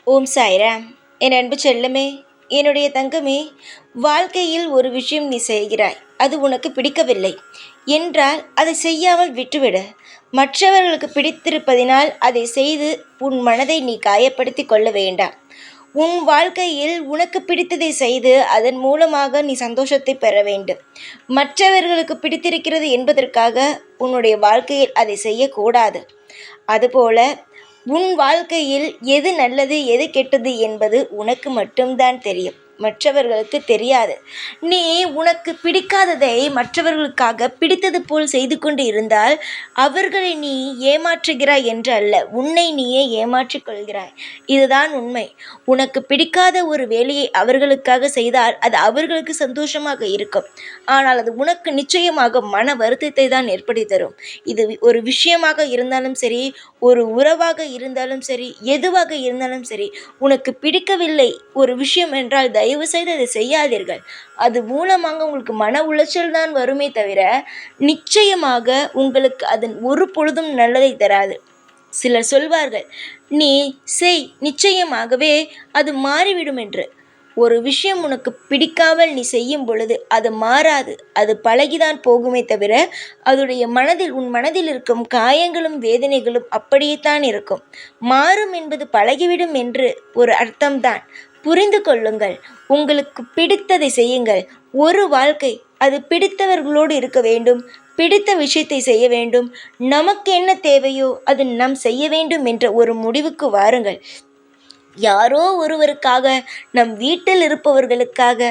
ஓம் சாய்ராம். என் அன்பு செல்லமே, என்னுடைய தங்கமே, வாழ்க்கையில் ஒரு விஷயம் நீ செய்கிறாய், அது உனக்கு பிடிக்கவில்லை என்றால் அதை செய்யாமல் விட்டுவிடு. மற்றவர்களுக்கு பிடித்திருப்பதினால் அதை செய்து உன் மனதை நீ காயப்படுத்தி கொள்ள வேண்டாம். உன் வாழ்க்கையில் உனக்கு பிடித்ததை செய்து அதன் மூலமாக நீ சந்தோஷத்தை பெற வேண்டும். மற்றவர்களுக்கு பிடித்திருக்கிறது என்பதற்காக உன்னுடைய வாழ்க்கையில் அதை செய்யக்கூடாது. அதுபோல உன் வாழ்க்கையில் எது நல்லது எது கெட்டது என்பது உனக்கு மட்டும்தான் தெரியும், மற்றவர்களுக்கு தெரியாது. நீ உனக்கு பிடிக்காததை மற்றவர்களுக்காக பிடித்தது போல் செய்து கொண்டு இருந்தால் அவர்களை நீ ஏமாற்றுகிறாய் என்று அல்ல, உன்னை நீயே ஏமாற்றிக் கொள்கிறாய். இதுதான் உண்மை. உனக்கு பிடிக்காத ஒரு வேலையை அவர்களுக்காக செய்தால் அது அவர்களுக்கு சந்தோஷமாக இருக்கும், ஆனால் அது உனக்கு நிச்சயமாக மன வருத்தத்தை தான் ஏற்படுத்தி தரும். இது ஒரு விஷயமாக இருந்தாலும் சரி, ஒரு உறவாக இருந்தாலும் சரி, எதுவாக இருந்தாலும் சரி, உனக்கு பிடிக்கவில்லை ஒரு விஷயம் என்றால் தயவு செய்து அதை செய்யாதீர்கள். அது மூலமாக உங்களுக்கு மன உளைச்சல் தான் வருமே தவிர நிச்சயமாக உங்களுக்கு அதன் ஒரு பொழுதும் நல்லதை தராது. சிலர் சொல்வார்கள், நீ செய், நிச்சயமாகவே அது மாறிவிடும் என்று. ஒரு விஷயம் உனக்கு பிடிக்காமல் நீ செய்யும் பொழுது அது மாறாது, அது பழகிதான் போகுமே தவிர உன் மனதில் இருக்கும் காயங்களும் வேதனைகளும் அப்படியே தான் இருக்கும். மாறும் என்பது பழகிவிடும் என்று ஒரு அர்த்தம்தான். புரிந்து கொள்ளுங்கள். உங்களுக்கு பிடித்ததை செய்யுங்கள். ஒரு வாழ்க்கை அது பிடித்தவர்களோடு இருக்க வேண்டும், பிடித்த விஷயத்தை செய்ய வேண்டும், நமக்கு என்ன தேவையோ அது நாம் செய்ய வேண்டும் என்ற ஒரு முடிவுக்கு வாருங்கள். யாரோ ஒருவருக்காக, நம் வீட்டில் இருப்பவர்களுக்காக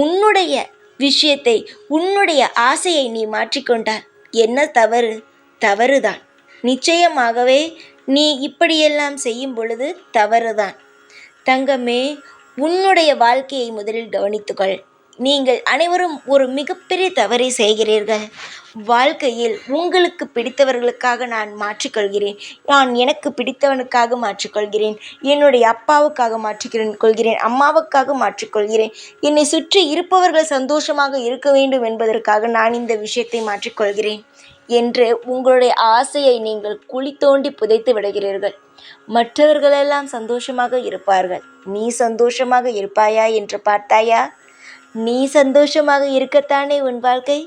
உன்னுடைய விஷயத்தை, உன்னுடைய ஆசையை நீ மாற்றிக்கொண்டால் என்ன தவறு? தவறுதான். நிச்சயமாகவே நீ இப்படியெல்லாம் செய்யும் பொழுது தவறுதான். தங்கமே, உன்னுடைய வாழ்க்கையை முதலில் கவனித்துக்கொள். நீங்கள் அனைவரும் ஒரு மிகப்பெரிய தவறை செய்கிறீர்கள். வாழ்க்கையில் உங்களுக்கு பிடித்தவர்களுக்காக நான் மாற்றிக்கொள்கிறேன், நான் எனக்கு பிடித்தவனுக்காக மாற்றிக்கொள்கிறேன், என்னுடைய அப்பாவுக்காக மாற்றிக்கொள்கிறேன், அம்மாவுக்காக மாற்றிக்கொள்கிறேன், என்னை சுற்றி இருப்பவர்கள் சந்தோஷமாக இருக்க வேண்டும் என்பதற்காக நான் இந்த விஷயத்தை மாற்றிக்கொள்கிறேன் என்று உங்களுடைய ஆசையை நீங்கள் குழி தோண்டி புதைத்து விடுகிறீர்கள். மற்றவர்களெல்லாம் சந்தோஷமாக இருப்பார்கள், நீ சந்தோஷமாக இருப்பாயா என்று பார்த்தாயா? நீ சந்தோஷமாக இருக்கத்தானே உன் வாழ்க்கை.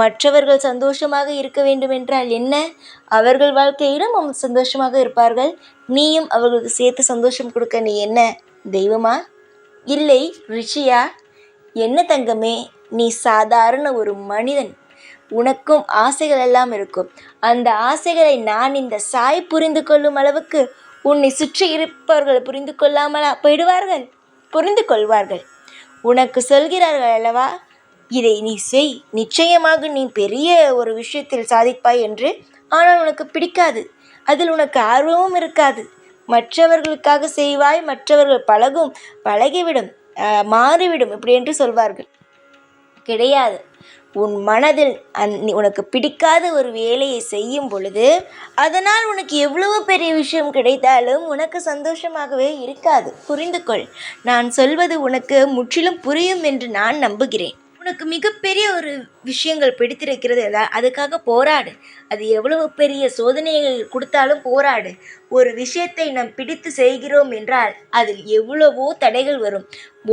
மற்றவர்கள் சந்தோஷமாக இருக்க வேண்டுமென்றால் என்ன? அவர்கள் வாழ்க்கையிலும் அவங்க சந்தோஷமாக இருப்பார்கள், நீயும் அவர்களுக்கு சேர்த்து சந்தோஷம் கொடுக்க நீ என்ன தெய்வமா? இல்லை ரிஷியா? என்ன தங்கமே, நீ சாதாரண ஒரு மனிதன். உனக்கும் ஆசைகள் எல்லாம் இருக்கும். அந்த ஆசைகளை நான் இந்த சாய் புரிந்து கொள்ளும் அளவுக்கு உன்னை சுற்றி இருப்பவர்கள் புரிந்து கொள்ளாமலா போயிடுவார்கள்? புரிந்து கொள்வார்கள். உனக்கு சொல்கிறார்கள் அல்லவா, இதை நீ செய், நிச்சயமாக நீ பெரிய ஒரு விஷயத்தில் சாதிப்பாய் என்று. ஆனால் உனக்கு பிடிக்காது, அதில் உனக்கு ஆர்வமும் இருக்காது. மற்றவர்களுக்காக செய்வாய், மற்றவர்கள் பழகிவிடும், மாறிவிடும் இப்படி என்று சொல்வார்கள். கிடையாது. உன் மனதில் உனக்கு பிடிக்காத ஒரு வேலையை செய்யும் பொழுது அதனால் உனக்கு எவ்வளவு பெரிய விஷயம் கிடைத்தாலும் உனக்கு சந்தோஷமாகவே இருக்காது. புரிந்து கொள். நான் சொல்வது உனக்கு முற்றிலும் புரியும் என்று நான் நம்புகிறேன். உனக்கு மிகப்பெரிய ஒரு விஷயங்கள் பிடித்திருக்கிறது என்றால் அதுக்காக போராடு. அது எவ்வளவு பெரிய சோதனைகள் கொடுத்தாலும் போராடு. ஒரு விஷயத்தை நாம் பிடித்து செய்கிறோம் என்றால் அதில் எவ்வளவோ தடைகள் வரும்.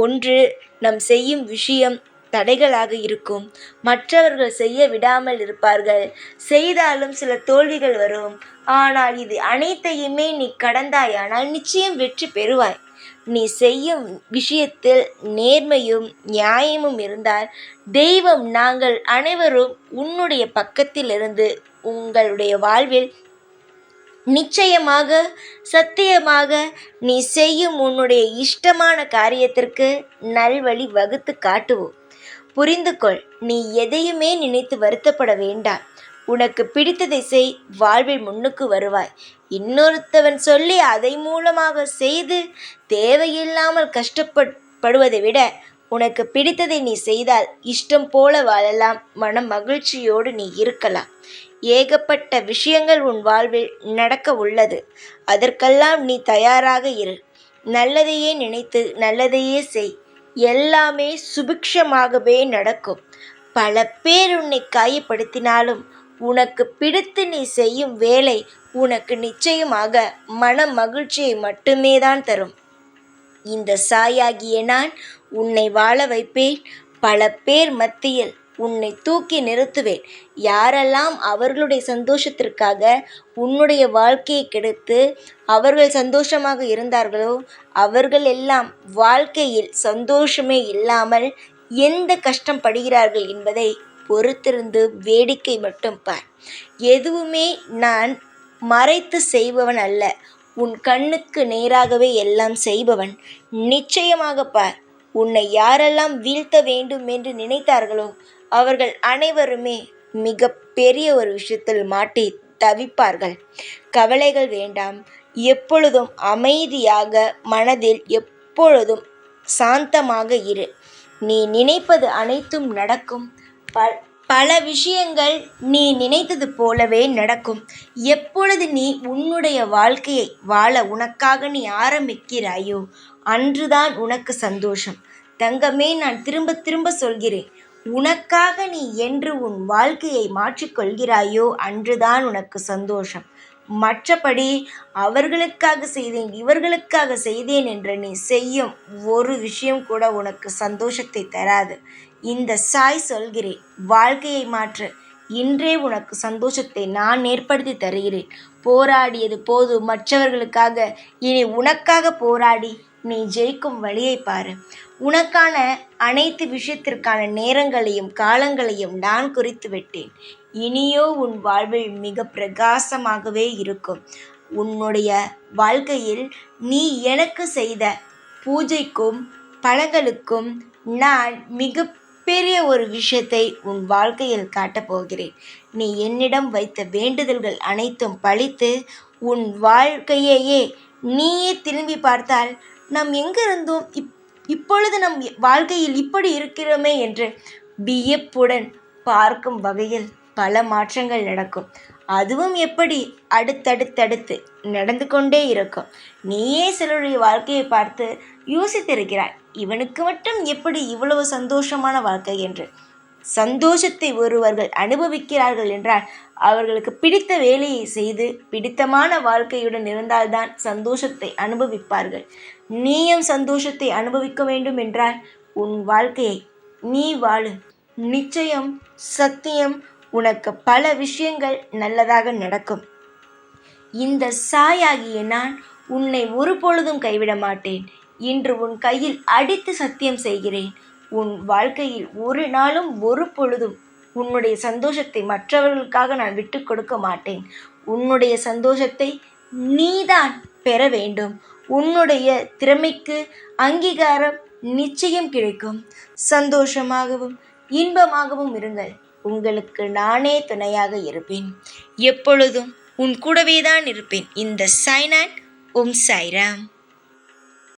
ஒன்று, நம் செய்யும் விஷயம் தடைகளாக இருக்கும், மற்றவர்கள் செய்ய விடாமல் இருப்பார்கள், செய்தாலும் சில தோல்விகள் வரும். ஆனால் இது அனைத்தையுமே நீ கடந்தாயானால் நிச்சயம் வெற்றி பெறுவாய். நீ செய்யும் விஷயத்தில் நேர்மையும் நியாயமும் இருந்தால் தெய்வம் நாங்கள் அனைவரும் உன்னுடைய பக்கத்தில் இருந்து உங்களுடைய வாழ்வில் நிச்சயமாக சத்தியமாக நீ செய்யும் உன்னுடைய இஷ்டமான காரியத்திற்கு நல்வழி வகுத்து காட்டுவோம். புரிந்து கொள். நீ எதையுமே நினைத்து வருத்தப்பட வேண்டாம். உனக்கு பிடித்ததை செய், வாழ்வில் முன்னுக்கு வருவாய். இன்னொருத்தவன் சொல்லி அதை மூலமாக செய்து தேவையில்லாமல் கஷ்டப்படுவதை விட உனக்கு பிடித்ததை நீ செய்தால் இஷ்டம் போல வாழலாம், மன மகிழ்ச்சியோடு நீ இருக்கலாம். ஏகப்பட்ட விஷயங்கள் உன் வாழ்வில் நடக்க உள்ளது. அதற்கெல்லாம் நீ தயாராக இரு. நல்லதையே நினைத்து நல்லதையே செய். எல்லாமே சுபிக்ஷமாகவே நடக்கும். பல பேர் உன்னை காயப்படுத்தினாலும் உனக்கு பிடித்து நீ செய்யும் வேலை உனக்கு நிச்சயமாக மன மகிழ்ச்சியை மட்டுமே தான் தரும். இந்த சாயாகிய நான் உன்னை வாழ வைப்பேன். பல பேர் மத்தியில் உன்னை தூக்கி நிறுத்துவேன். யாரெல்லாம் அவர்களுடைய சந்தோஷத்திற்காக உன்னுடைய வாழ்க்கையை கெடுத்து அவர்கள் சந்தோஷமாக இருந்தார்களோ அவர்கள் எல்லாம் வாழ்க்கையில் சந்தோஷமே இல்லாமல் எந்த கஷ்டம் படுகிறார்கள் என்பதை பொறுத்திருந்து வேடிக்கை மட்டும் பார். எதுவுமே நான் மறைத்து செய்பவன் அல்ல. உன் கண்ணுக்கு நேராகவே எல்லாம் செய்பவன். நிச்சயமாக பார். உன்னை யாரெல்லாம் வீழ்த்த வேண்டும் என்று நினைத்தார்களோ அவர்கள் அனைவருமே மிக பெரிய ஒரு விஷயத்தில் மாட்டி தவிப்பார்கள். கவலைகள் வேண்டாம். எப்பொழுதும் அமைதியாக மனதில் எப்பொழுதும் சாந்தமாக இரு. நீ நினைப்பது அனைத்தும் நடக்கும். பல விஷயங்கள் நீ நினைத்தது போலவே நடக்கும். எப்பொழுது நீ உன்னுடைய வாழ்க்கையை வாழ உனக்காக நீ ஆரம்பிக்கிறாயோ அன்றுதான் உனக்கு சந்தோஷம். தங்கமே, நான் திரும்ப திரும்ப சொல்கிறேன், உனக்காக நீ என்று உன் வாழ்க்கையை மாற்றிக்கொள்கிறாயோ அன்றுதான் உனக்கு சந்தோஷம். மற்றபடி அவர்களுக்காக செய்தேன் இவர்களுக்காக செய்தேன் என்று நீ செய்யும் ஒரு விஷயம் கூட உனக்கு சந்தோஷத்தை தராது. இந்த சாய் சொல்கிறேன், வாழ்க்கையை மாற்று. இன்றே உனக்கு சந்தோஷத்தை நான் ஏற்படுத்தி தருகிறேன். போராடியது போதும் மற்றவர்களுக்காக. இனி உனக்காக போராடி நீ ஜெயிக்கும் வழியை பாரு. உனக்கான அனைத்து விஷயத்திற்கான நேரங்களையும் காலங்களையும் நான் குறித்து விட்டேன். இனியோ உன் வாழ்வில் மிக பிரகாசமாகவே இருக்கும். உன்னுடைய வாழ்க்கையில் நீ எனக்கு செய்த பூஜைக்கும் பலங்களுக்கும் நான் மிக பெரிய ஒரு விஷயத்தை உன் வாழ்க்கையில் காட்டப் போகிறேன். நீ என்னிடம் வைத்த வேண்டுதல்கள் அனைத்தும் பலித்து உன் வாழ்க்கையையே நீயே திரும்பி பார்த்தால் நாம் எங்கிருந்தோம், இப்பொழுது நம் வாழ்க்கையில் இப்படி இருக்கிறோமே என்று வியப்புடன் பார்க்கும் வகையில் பல மாற்றங்கள் நடக்கும். அதுவும் எப்படி அடுத்தடுத்தடுத்து நடந்து கொண்டே இருக்கும். நீயே சிலருடைய வாழ்க்கையை பார்த்து யோசித்திருக்கிறாய், இவனுக்கு மட்டும் எப்படி இவ்வளவு சந்தோஷமான வாழ்க்கை என்று. சந்தோஷத்தை ஒருவர்கள் அனுபவிக்கிறார்கள் என்றால் அவர்களுக்கு பிடித்த வேலையை செய்து பிடித்தமான வாழ்க்கையுடன் இருந்தால்தான் சந்தோஷத்தை அனுபவிப்பார்கள். நீயும் சந்தோஷத்தை அனுபவிக்க வேண்டும் என்றால் உன் வாழ்க்கையை நீ வாழு. நிச்சயம், சத்தியம், உனக்கு பல விஷயங்கள் நல்லதாக நடக்கும். இந்த சாயாகிய நான் உன்னை ஒரு பொழுதும் கைவிட மாட்டேன். இன்று உன் கையில் அடித்து சத்தியம் செய்கிறேன், உன் வாழ்க்கையில் ஒரு நாளும் ஒரு பொழுதும் உன்னுடைய சந்தோஷத்தை மற்றவர்களுக்காக நான் விட்டு கொடுக்க மாட்டேன். உன்னுடைய சந்தோஷத்தை நீதான் பெற வேண்டும். உன்னுடைய திறமைக்கு அங்கீகாரம் நிச்சயம் கிடைக்கும். சந்தோஷமாகவும் இன்பமாகவும் இருங்கள். உங்களுக்கு நானே துணையாக இருப்பேன். எப்பொழுதும் உன் கூடவே தான் இருப்பேன். இந்த சாய்நாத். ஓம் சாய்ராம்.